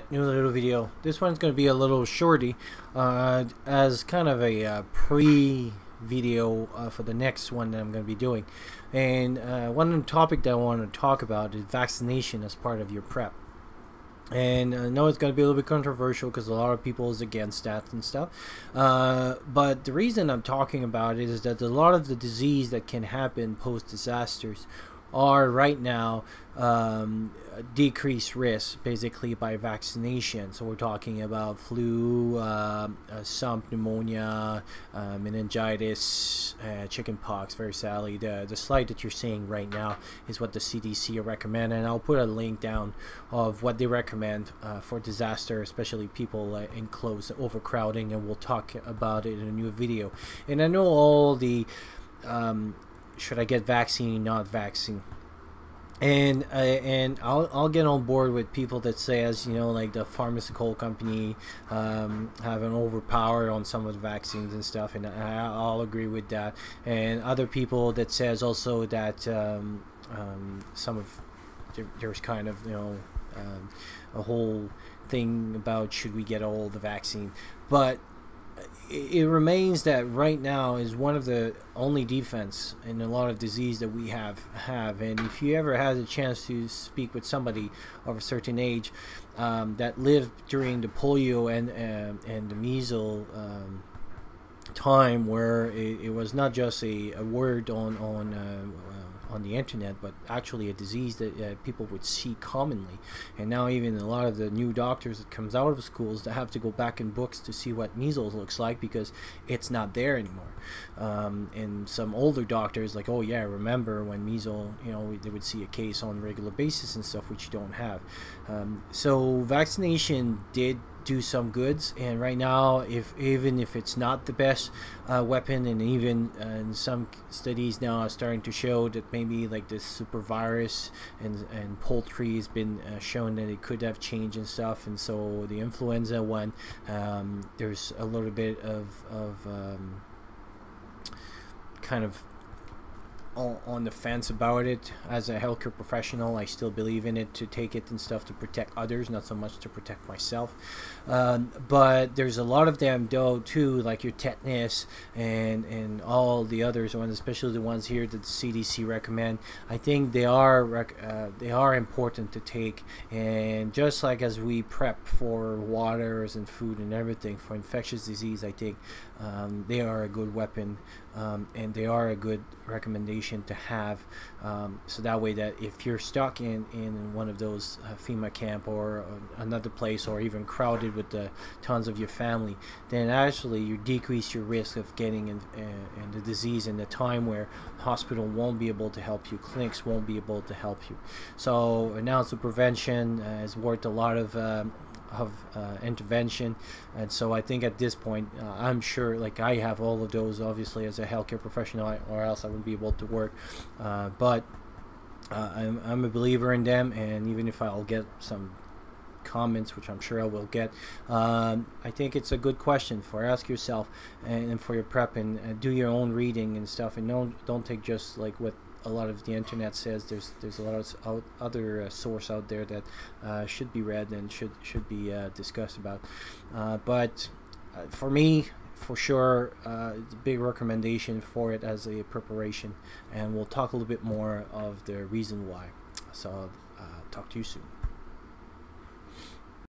New little video. This one's going to be a little shorty, as kind of a pre-video for the next one that I'm going to be doing. And one topic that I want to talk about is vaccination as part of your prep. And I know it's going to be a little bit controversial because a lot of people is against that and stuff. But the reason I'm talking about it is that a lot of the disease that can happen post-disasters are right now decreased risk basically by vaccination. So we're talking about flu, some pneumonia, meningitis, chickenpox. Very sadly, the slide that you're seeing right now is what the CDC recommend, and I'll put a link down of what they recommend for disaster, especially people in close overcrowding, and we'll talk about it in a new video. And I know all the should I get vaccine, not vaccine, and I'll get on board with people that says, you know, like the pharmaceutical company have an overpower on some of the vaccines and stuff, and I'll agree with that. And other people that says also that some of there's kind of, you know, a whole thing about should we get all the vaccine, but it remains that right now is one of the only defense in a lot of disease that we have. And if you ever had a chance to speak with somebody of a certain age that lived during the polio and the measles time, where it was not just a word on the internet, but actually a disease that people would see commonly. And now even a lot of the new doctors that comes out of schools that have to go back in books to see what measles looks like because it's not there anymore. And some older doctors like, oh yeah, remember when measles, you know, they would see a case on a regular basis and stuff, which you don't have. So vaccination did do some goods, and right now, even if it's not the best weapon, and even in some studies now are starting to show that maybe like this super virus and poultry has been shown that it could have changed and stuff. And so the influenza one, there's a little bit of kind of on the fence about it. As a healthcare professional, I still believe in it, to take it and stuff to protect others, not so much to protect myself. But there's a lot of them though too, like your tetanus and all the others ones, especially the ones here that the CDC recommend. I think they are important to take, and just like as we prep for waters and food and everything for infectious disease, I think they are a good weapon, and they are a good recommendation to have, so that way that if you're stuck in one of those FEMA camp or another place, or even crowded with the tons of your family, then actually you decrease your risk of getting in the disease in the time where hospital won't be able to help you, clinics won't be able to help you. So announced prevention is worth a lot of intervention. And so I think at this point, I'm sure, like I have all of those obviously as a healthcare professional, or else I wouldn't be able to work, but I'm a believer in them. And even if I'll get some comments, which I'm sure I will get, I think it's a good question for ask yourself, and for your prep, and do your own reading and stuff, and don't take just like what a lot of the internet says. There's a lot of other source out there that should be read and should be discussed about. But for me, for sure, it's a big recommendation for it as a preparation, and we'll talk a little bit more of the reason why. So talk to you soon.